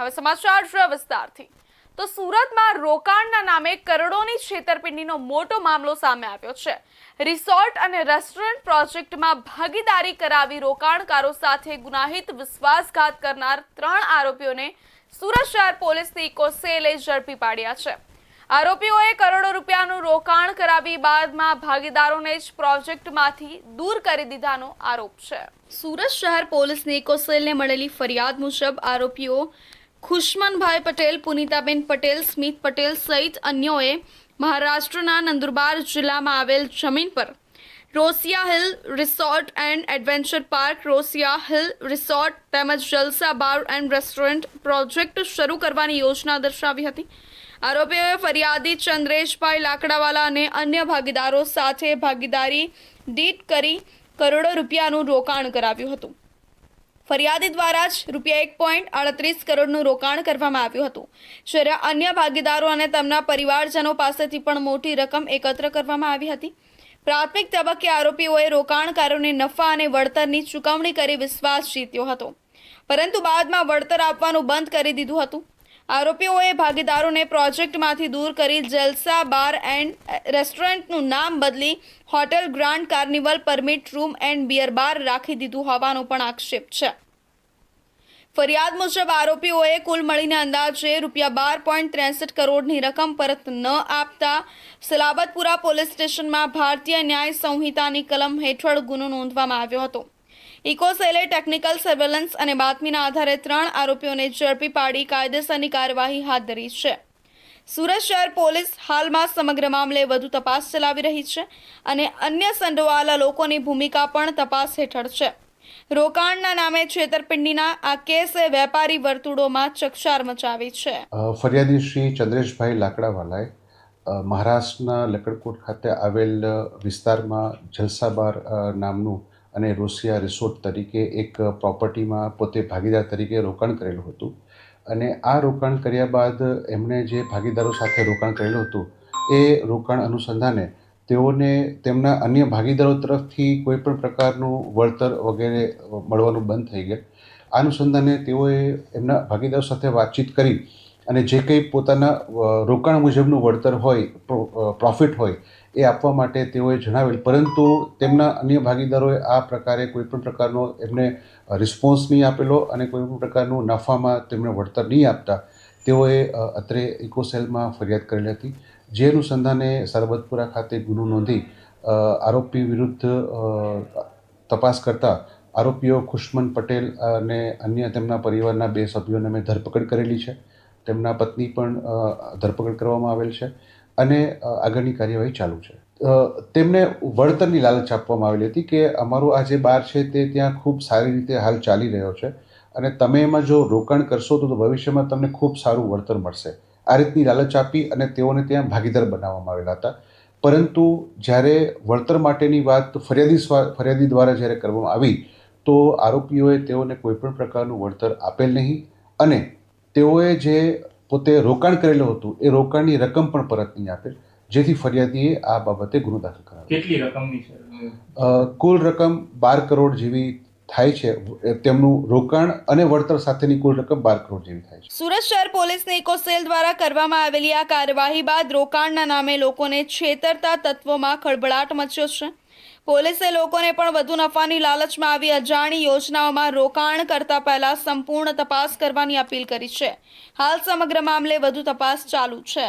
હવે સમાચાર વિસ્તારથી તો સુરતમાં રોકાણના નામે કરોડોની છેતરપિંડીનો મોટો મામલો સામે આવ્યો છે। રિસોર્ટ અને રેસ્ટોરન્ટ પ્રોજેક્ટમાં ભાગીદારી કરાવી રોકાણકારો સાથે ગુનાહિત વિશ્વાસઘાત કરનાર 3 આરોપીઓને સુરત શહેર પોલીસની ઇકો સેલે ઝડપી પાડ્યા છે। આરોપીઓએ કરોડો રૂપિયાનું રોકાણ કરાવી બાદમાં ભાગીદારોને જ પ્રોજેક્ટમાંથી દૂર કરી દીધાનો આરોપ છે। સુરત શહેર પોલીસની ઇકો સેલને મળેલી ફરિયાદ મુજબ આરોપીઓ ખુશમનભાઈ પટેલ, પુનિતાબેન પટેલ, સ્મિત પટેલ સહિત અન્યોએ મહારાષ્ટ્રના નંદુરબાર જિલ્લામાં આવેલ જમીન પર Rosiya hill resort and adventure park, Rosiya hill resort તેમજ જલસા બાર એન્ડ રેસ્ટોરન્ટ પ્રોજેક્ટ શરૂ કરવાની યોજના દર્શાવી હતી। આરોપીઓએ ફરિયાદી ચંદ્રેશભાઈ લાકડાવાલા અને અન્ય ભાગીદારો સાથે ભાગીદારી ડીડ કરી કરોડો રૂપિયાનું રોકાણ કરાવ્યું હતું। ફરિયાદી દ્વારા જ ₹1.38 કરોડનું રોકાણ કરવામાં આવ્યું હતું, જ્યારે અન્ય ભાગીદારો અને તેમના પરિવારજનો પાસેથી પણ મોટી રકમ એકત્ર કરવામાં આવી હતી। પ્રાથમિક તબક્કે આરોપીઓએ રોકાણકારોને નફા અને વળતરની ચૂકવણી કરી વિશ્વાસ જીત્યો હતો, પરંતુ બાદમાં વળતર આપવાનું બંધ કરી દીધું હતું। આરોપીઓએ ભાગીદારોને પ્રોજેક્ટમાંથી દૂર કરી જલસા બાર એન્ડ રેસ્ટોરન્ટનું નામ બદલી hotel grand carnival permit room and beer bar રાખી દીધું હોવાનો પણ આક્ષેપ છે। ફરિયાદ મુજબ આરોપીઓએ કુલ મળીને અંદાજે ₹12.63 કરોડની રકમ પરત ન આપતા સલાબતપુરા પોલીસ સ્ટેશનમાં ભારતીય ન્યાય સંહિતાની કલમ હેઠળ ગુનો નોંધવામાં આવ્યો હતો। ઇકો સેલે ટેકનિકલ સર્વેલન્સ અને બાતમીના આધારે 3 આરોપીઓને ઝડપી પાડી કાયદેસરની કાર્યવાહી હાથ ધરી છે। સુરત શહેર પોલીસ હાલમાં સમગ્ર મામલે વધુ તપાસ ચલાવી રહી છે અને અન્ય સંડોવાયેલા લોકોની ભૂમિકા પણ તપાસ હેઠળ છે। રોકાણના નામે છેતરપિંડીના આ કેસે વેપારી વર્તુળોમાં ચકચાર મચાવી છે। ફરિયાદી શ્રી ચંદ્રેશભાઈ લાકડાવાલાએ મહારાષ્ટ્રના લકડકોટ ખાતે આવેલ વિસ્તારમાં જલસાબાર નામનું અને રોસિયા રિસોર્ટ તરીકે એક પ્રોપર્ટીમાં પોતે ભાગીદાર તરીકે રોકાણ કરેલું હતું અને આ રોકાણ કર્યા બાદ એમણે જે ભાગીદારો સાથે રોકાણ કરેલું હતું એ રોકાણ અનુસંધાને તેઓને તેમના અન્ય ભાગીદારો તરફથી કોઈપણ પ્રકારનું વળતર વગેરે મળવાનું બંધ થઈ ગયું। આ અનુસંધાને તેઓએ એમના ભાગીદારો સાથે વાતચીત કરી અને જે કંઈ પોતાના રોકાણ મુજબનું વળતર હોય, પ્રોફિટ હોય એ આપવા માટે તેઓએ જણાવેલ, પરંતુ તેમના અન્ય ભાગીદારોએ આ પ્રકારે કોઈપણ પ્રકારનો એમને રિસ્પોન્સ નહીં આપેલો અને કોઈપણ પ્રકારનું નફામાં તેમને વળતર નહીં આપતા તેઓએ અત્રે ઇકો સેલમાં ફરિયાદ કરેલી હતી। જે અનુસંધાને સરબતપુરા ખાતે ગુનો નોંધી આરોપી વિરુદ્ધ તપાસ કરતા આરોપીઓ ખુશમન પટેલ અને અન્ય તેમના પરિવારના 2 સભ્યોને અમે ધરપકડ કરેલી છે। તેમના પત્ની પણ ધરપકડ કરવામાં આવેલ છે અને આગળની કાર્યવાહી ચાલુ છે। તેમને વળતરની લાલચ આપવામાં આવેલી હતી કે અમારું આ જે બાર છે તે ત્યાં ખૂબ સારી રીતે હાલ ચાલી રહ્યો છે અને તમે એમાં જો રોકાણ કરશો તો ભવિષ્યમાં તમને ખૂબ સારું વળતર મળશે। આ રીતની લાલચ આપી અને તેઓને ત્યાં ભાગીદાર બનાવવામાં આવેલા હતા, પરંતુ જ્યારે વળતર માટેની વાત ફરિયાદી દ્વારા જ્યારે કરવામાં આવી તો આરોપીઓએ તેઓને કોઈપણ પ્રકારનું વળતર આપેલ નહીં અને તેઓએ જે પોતે રોકાણ કરેલું હતું એ રોકાણની રકમ પણ પરત નહીં આપેલ, જેથી ફરિયાદીએ આ બાબતે ગુનો દાખલ કરાવ્યો। કેટલી રકમની છે? કુલ રકમ 12 કરોડ જેવી થાય છે। તેમનું રોકાણ અને વળતર સાથેની કુલ રકમ 12 કરોડ જેવી થાય છે। સુરત શહેર પોલીસની ઇકો સેલ દ્વારા કરવામાં આવેલી આ કાર્યવાહી બાદ રોકાણના નામે લોકોને છેતરતા તત્વોમાં ખળભળાટ મચ્યો છે। પોલીસે લોકોને પણ વધુ નફાની લાલચમાં આવી અજાણી યોજનાઓમાં રોકાણ કરતા પહેલા સંપૂર્ણ તપાસ કરવાની અપીલ કરી છે। હાલ સમગ્ર મામલે વધુ તપાસ ચાલુ છે।